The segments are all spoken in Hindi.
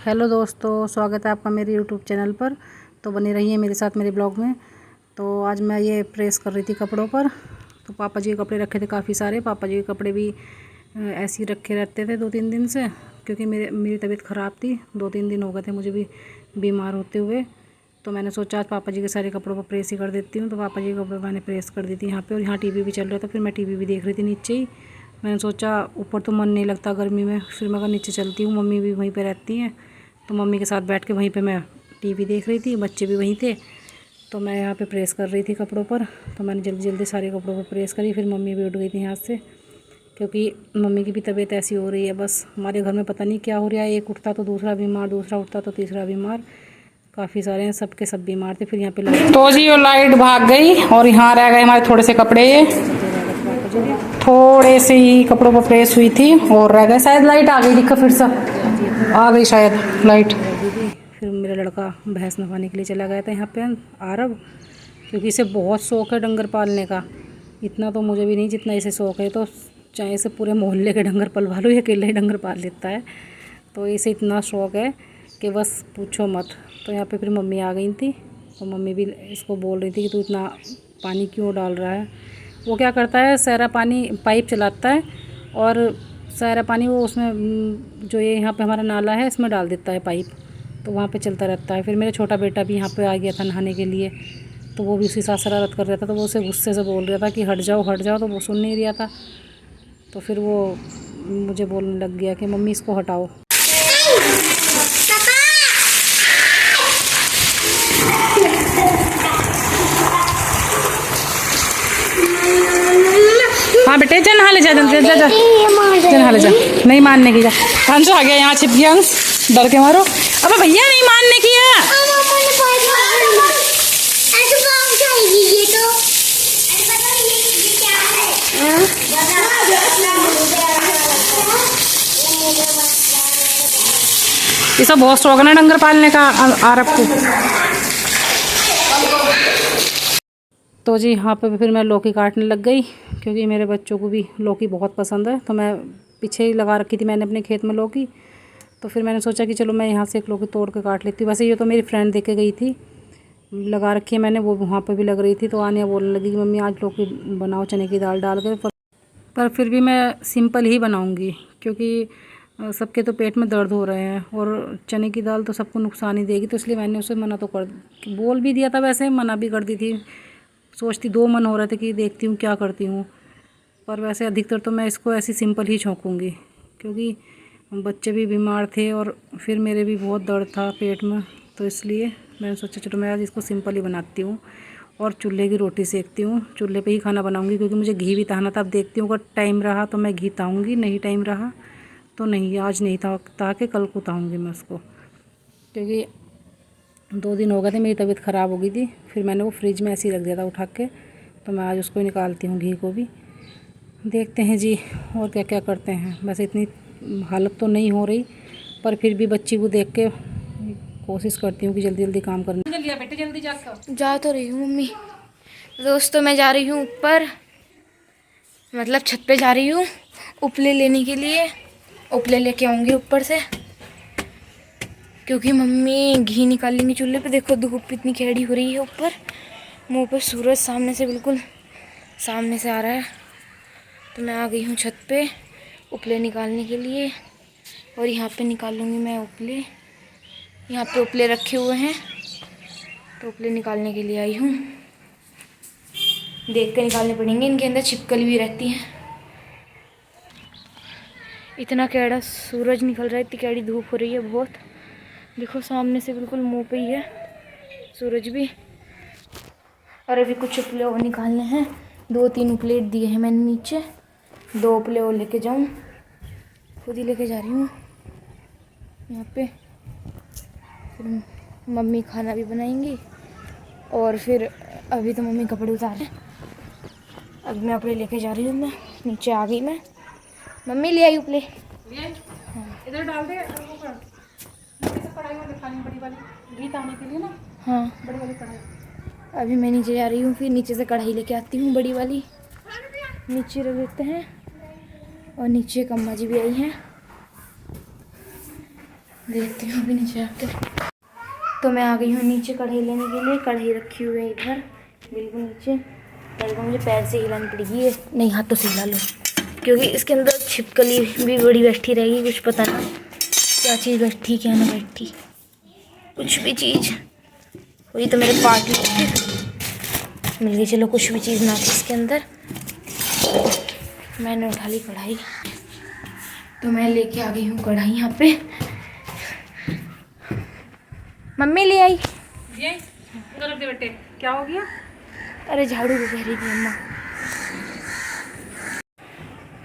हेलो दोस्तों, स्वागत है आपका मेरे यूट्यूब चैनल पर। तो बने रहिए मेरे साथ मेरे ब्लॉग में। तो आज मैं ये प्रेस कर रही थी कपड़ों पर। तो पापा जी के कपड़े रखे थे काफ़ी सारे। पापा जी के कपड़े भी ऐसे ही रखे रहते थे 2-3 दिन से, क्योंकि मेरी तबीयत ख़राब थी। 2-3 दिन हो गए थे मुझे भी बीमार होते हुए। तो मैंने सोचा आज पापा जी के सारे कपड़ों पर प्रेस ही कर देती हूँ। तो पापा जी के कपड़े मैंने प्रेस कर दी थी यहाँ पे, और यहाँ टीवी भी चल रहा था। फिर मैं टीवी भी देख रही थी नीचे ही। मैंने सोचा ऊपर तो मन नहीं लगता गर्मी में, फिर मैं नीचे चलती हूँ। मम्मी भी वहीं पे रहती हैं, तो मम्मी के साथ बैठ के वहीं पे मैं टीवी देख रही थी, बच्चे भी वहीं थे। तो मैं यहाँ पे प्रेस कर रही थी कपड़ों पर। तो मैंने जल्दी जल्दी सारे कपड़ों पर प्रेस करी। फिर मम्मी भी उठ गई थी यहाँ से, क्योंकि मम्मी की भी तबीयत ऐसी हो रही है। बस हमारे घर में पता नहीं क्या हो रहा है, एक उठता तो दूसरा बीमार, दूसरा उठता तो तीसरा बीमार। काफ़ी सारे हैं, सबके सब बीमार थे। फिर यहाँ पे तो जी वो लाइट भाग गई और यहाँ रह गए हमारे थोड़े से कपड़े। ये थोड़े से ही कपड़ों पर प्रेस हुई थी और रह गए। शायद लाइट आ गई, दिक्कत फिर से आ गई शायद लाइट। दीदी फिर मेरा लड़का भैंस नहाने के लिए चला गया था यहाँ पे आरब, क्योंकि इसे बहुत शौक़ है डंगर पालने का। इतना तो मुझे भी नहीं जितना इसे शौक़ है। तो चाहे इसे पूरे मोहल्ले के डंगर पलवा लो, ये अकेले ही डंगर पाल लेता है। तो इसे इतना शौक़ है कि बस पूछो मत। तो यहाँ पे फिर मम्मी आ गई थी, तो मम्मी भी इसको बोल रही थी कि तू इतना पानी क्यों डाल रहा है। वो क्या करता है, सारा पानी पाइप चलाता है और सारा पानी वो उसमें जो ये यहाँ पे हमारा नाला है इसमें डाल देता है पाइप। तो वहाँ पे चलता रहता है। फिर मेरा छोटा बेटा भी यहाँ पे आ गया था नहाने के लिए, तो वो भी उसी साथ शरारत कर रहा था। तो वो उसे गुस्से से बोल रहा था कि हट जाओ हट जाओ, तो वो सुन नहीं रहा था। तो फिर वो मुझे बोलने लग गया कि मम्मी इसको हटाओ। हाँ बेटे जा नहा ले, जा जा जा जा नहा ले जा। नहीं मानने की, जा अंश आ गया यहाँ, छिप गया अंश डर के मारो। अब भैया नहीं मानने की है। ये सब बहुत शौक है ना डंगर पालने का आरब को। तो जी यहाँ पे फिर मैं लौकी काटने लग गई, क्योंकि मेरे बच्चों को भी लौकी बहुत पसंद है। तो मैं पीछे ही लगा रखी थी मैंने अपने खेत में लौकी। तो फिर मैंने सोचा कि चलो मैं यहाँ से एक लौकी तोड़ के काट लेती हूँ। वैसे ये तो मेरी फ्रेंड देके गई थी, लगा रखी है मैंने, वो वहाँ पे भी लग रही थी। तो आनिया बोलने लगी कि मम्मी आज लौकी बनाओ चने की दाल डाल कर। पर फिर भी मैं सिंपल ही बनाऊँगी, क्योंकि सबके तो पेट में दर्द हो रहे हैं और चने की दाल तो सबको नुकसान ही देगी। तो इसलिए मैंने उसे मना तो बोल भी दिया था, वैसे मना भी कर दी थी। सोचती 2 मन हो रहे थे कि देखती हूँ क्या करती हूँ। पर वैसे अधिकतर तो मैं इसको ऐसी सिंपल ही छौंकूँगी, क्योंकि बच्चे भी बीमार थे और फिर मेरे भी बहुत दर्द था पेट में। तो इसलिए मैंने सोचा चलो मैं आज इसको सिंपल ही बनाती हूँ और चूल्हे की रोटी सेकती हूँ। चूल्हे पे ही खाना बनाऊँगी, क्योंकि मुझे घी भी ताना था। अब देखती हूँ अगर टाइम रहा तो मैं घी ताऊँगी, नहीं टाइम रहा तो नहीं। आज नहीं ताकि कल को ताऊँगी मैं उसको, क्योंकि 2 दिन हो गए थे मेरी तबीयत ख़राब हो गई थी। फिर मैंने वो फ्रिज में ऐसे ही रख दिया था उठा के। तो मैं आज उसको ही निकालती हूँ, घी को भी। देखते हैं जी और क्या क्या करते हैं। वैसे इतनी हालत तो नहीं हो रही, पर फिर भी बच्ची को देख के कोशिश करती हूँ कि जल्दी जल्दी काम करने। जल्दी बेटे जल्दी जा तो रही हूँ मम्मी। दोस्तों मैं जा रही हूँ ऊपर, मतलब छत पे जा रही हूँ उपले लेने के लिए। उपले लेके आऊँगी ऊपर से, क्योंकि मम्मी घी निकालेंगी चूल्हे पे। देखो धूप इतनी कैडी हो रही है ऊपर, मुंह पर सूरज सामने से बिल्कुल सामने से आ रहा है। तो मैं आ गई हूँ छत पे उपले निकालने के लिए, और यहाँ पे निकालूंगी मैं उपले। यहाँ पे उपले रखे हुए हैं, तो उपले निकालने के लिए आई हूँ। देख के निकालने पड़ेंगे, इनके अंदर छिपकली भी रहती है। इतना कैड़ा सूरज निकल रहा है, इतनी कैड़ी धूप हो रही है बहुत। देखो सामने से बिल्कुल मुंह पे ही है सूरज भी। और अभी कुछ उपले और निकालने हैं। 2-3 प्लेट दिए हैं मैंने नीचे, 2 उपले और लेके जाऊँ, खुद ही लेके जा रही हूँ यहाँ पे। फिर मम्मी खाना भी बनाएंगी, और फिर अभी तो मम्मी कपड़े उतार रहे हैं। अब मैं उपले लेके जा रही हूँ। मैं नीचे आ गई, मैं मम्मी ले आई उपले। इधर डाल दे कढ़ाई में दिखानी बड़ी वाली घी ताने के लिए ना। हाँ बड़ी वाली कढ़ाई। अभी मैं नीचे जा रही हूँ, फिर नीचे से कढ़ाई लेके आती हूँ बड़ी वाली, नीचे रख देते हैं। और नीचे एक अम्मा जी भी आई हैं। देखती हूँ अभी नीचे आके। तो मैं आ गई हूँ नीचे कढ़ाई लेने के लिए। कढ़ाई रखी हुई है इधर बिल्कुल नीचे। कढ़ाई को मुझे पैर से हिलानी पड़ेगी, नहीं हाथों से हिला लो, क्योंकि इसके अंदर छिपकली भी बड़ी बैठी रहेगी। कुछ पता ना क्या चीज़ बैठी क्या ना बैठी, कुछ भी चीज़ वही तो मेरे पार्ट मिल गई। चलो कुछ भी चीज़ ना थी इसके अंदर। मैंने उठा ली कढ़ाई, तो मैं लेके आ गई हूँ कढ़ाई यहाँ पे। मम्मी ले आई। ये बेटे क्या हो गया? अरे झाड़ू को कह रही थी अम्मा।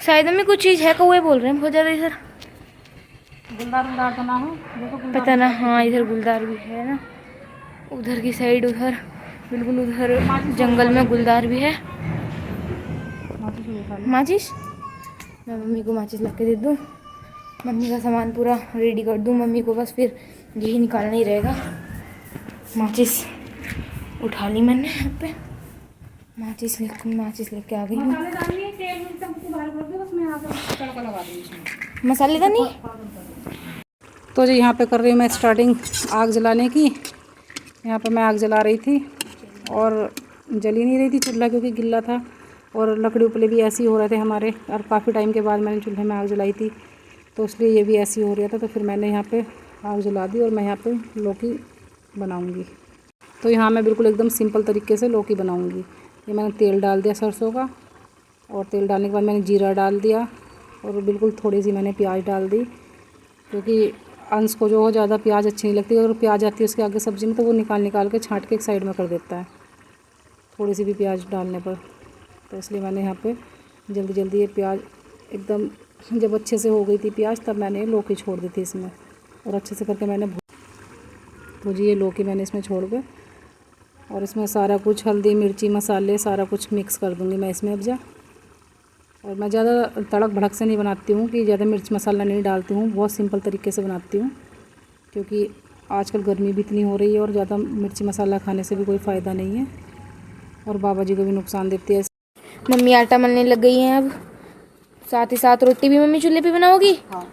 शायद में कुछ चीज़ है, कौवे बोल रहे हैं बहुत ज़्यादा इधर। गुलदार तो ना हो? देखो पता ना। हाँ इधर गुलदार भी है ना, उधर की साइड, उधर बिल्कुल उधर जंगल में गुलदार भी है। माचिस, मैं मम्मी को माचिस ला के दे दूँ, मम्मी का सामान पूरा रेडी कर दूँ। मम्मी को बस फिर यही निकालना ही रहेगा। माचिस उठा ली मैंने यहाँ पे, माचिस लेके आ गई हूँ। मसाले दानी। तो जी यहाँ पे कर रही हूँ मैं स्टार्टिंग आग जलाने की। यहाँ पे मैं आग जला रही थी और जल ही नहीं रही थी चूल्हा, क्योंकि गिल्ला था और लकड़ी उपले भी ऐसे ही हो रहे थे हमारे। और काफ़ी टाइम के बाद मैंने चूल्हे में आग जलाई थी, तो इसलिए ये भी ऐसे ही हो रहा था। तो फिर मैंने यहाँ पे आग जला दी और मैं यहाँ पे लौकी बनाऊँगी। तो यहाँ मैं बिल्कुल एकदम सिंपल तरीके से लौकी बनाऊँगी। ये मैंने तेल डाल दिया सरसों का, और तेल डालने के बाद मैंने जीरा डाल दिया और बिल्कुल थोड़ी सी मैंने प्याज डाल दी, क्योंकि अंश को जो हो ज़्यादा प्याज अच्छी नहीं लगती। अगर प्याज आती है उसके आगे सब्ज़ी में तो वो निकाल के छांट के एक साइड में कर देता है थोड़ी सी भी प्याज डालने पर। तो इसलिए मैंने यहाँ पे जल्दी ये प्याज एकदम जब अच्छे से हो गई थी प्याज, तब मैंने लौकी छोड़ दी थी इसमें और अच्छे से करके मैंने तो जी ये लौकी मैंने इसमें छोड़ के और इसमें सारा कुछ हल्दी मिर्ची मसाले सारा कुछ मिक्स कर दूँगी मैं इसमें अब जा। और मैं ज़्यादा तड़क भड़क से नहीं बनाती हूँ कि ज़्यादा मिर्च मसाला नहीं डालती हूँ, बहुत सिंपल तरीके से बनाती हूँ, क्योंकि आजकल गर्मी भी इतनी हो रही है और ज़्यादा मिर्ची मसाला खाने से भी कोई फ़ायदा नहीं है और बाबा जी को भी नुकसान देती है। मम्मी आटा मलने लग गई हैं अब, साथ ही साथ रोटी भी मम्मी चूल्हे पे बनाओगी। हाँ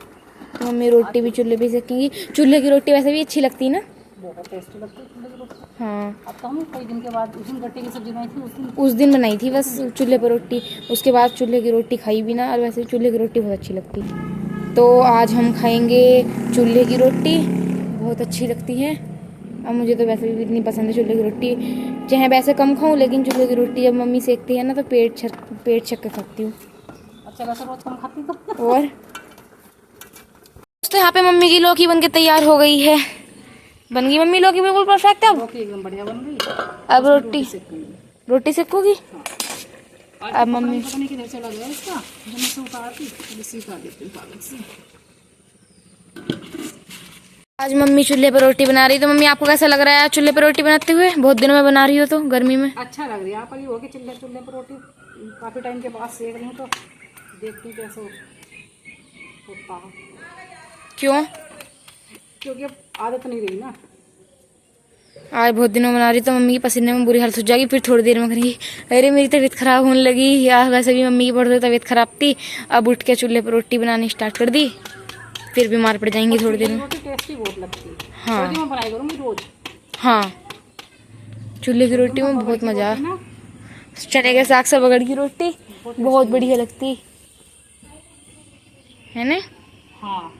तो मम्मी रोटी भी चूल्हे पे सेकेंगी। चूल्हे की रोटी वैसे भी अच्छी लगती है ना, बहुत टेस्टी लगती है चूल्हे की रोटी। हाँ अब तो हम कई दिन के बाद उस दिन गट्टे की सब्जी बनाई थी उस दिन बनाई थी बस चूल्हे पर रोटी, उसके बाद चूल्हे की रोटी खाई भी ना। और वैसे चूल्हे की रोटी बहुत अच्छी लगती। तो आज हम खाएंगे चूल्हे की रोटी, बहुत अच्छी लगती है। अब मुझे तो वैसे भी इतनी पसंद है चूल्हे की रोटी, चाहे वैसे कम खाऊं, लेकिन चूल्हे की रोटी जब मम्मी सेकती है ना तो पेट छक के खाती हूँ। अच्छा वैसे रोज कम खाती तो। और तो यहाँ पे मम्मी की लौकी बनके तैयार हो गई है। बन गई मम्मी लौकी बिल्कुल परफेक्ट। अब लौकी एकदम बढ़िया बन गई। अब रोटी सेकोगी। अब मम्मी पता नहीं किधर चला गया इसका, जब मैं से उतारती तो सीखा देती हूँ पालक से। आज मम्मी चूल्हे पर रोटी बना रही। तो मम्मी आपको कैसा लग रहा है चूल्हे पर रोटी बनाते हुए? बहुत दिनों में बना रही हो तो गर्मी में। अच्छा लग रही है। आप अभी हो गए चूल्हे पर रोटी काफ़ी टाइम के बाद सेक रही हूँ, तो देखती हूँ कैसे होता है। क्यों? क्योंकि अब आदत नहीं रही ना। आज बहुत दिनों में बना रही तो मम्मी की पसीने में बुरी हालत हो जाएगी, फिर थोड़ी देर में करेंगी अरे मेरी तबीयत खराब होने लगी। या वैसे भी मम्मी की बहुत तबीयत खराब थी, अब उठ के चूल्हे पर रोटी बनानी स्टार्ट कर दी, फिर बीमार पड़ जाएंगी थोड़ी देर में। रोटी टेस्टी बहुत लगती है। हाँ मैं बनाई करूँगी रोज। हाँ चूल्हे की रोटी में बहुत मज़ा। चने के साग से बगड़ की रोटी बहुत बढ़िया लगती है ना। हाँ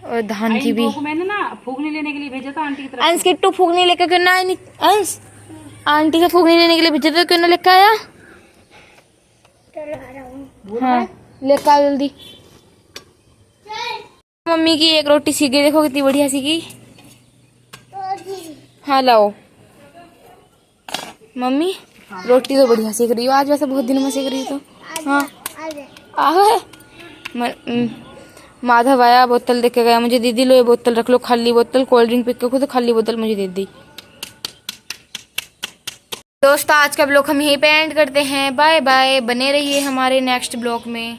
और धान की भी। मैंने ना फूकनी लेने के लिए भेजा था आंटी की तरफ। अंश किट्टू फूकनी लेकर क्यों ना आया? अंश आंटी का फूकनी लेने के लिए भेजा था, क्यों ना लेकर आया? हाँ लेकर आओ जल्दी। मम्मी की एक रोटी सीख गई, देखो कितनी बढ़िया सीखी। हाँ लाओ मम्मी। रोटी तो बढ़िया सीख रही हो आज, वैसे बहुत दिनों में सीख रही हो तो। हाँ आए माधव आया, बोतल देके गया मुझे, दीदी लो ये बोतल रख लो, खाली बोतल, कोल्ड ड्रिंक पी के खुद खाली बोतल मुझे दे दी। दोस्तों आज का ब्लॉग हम यहीं पे एंड करते हैं। बाय बाय, बने रहिए हमारे नेक्स्ट ब्लॉग में।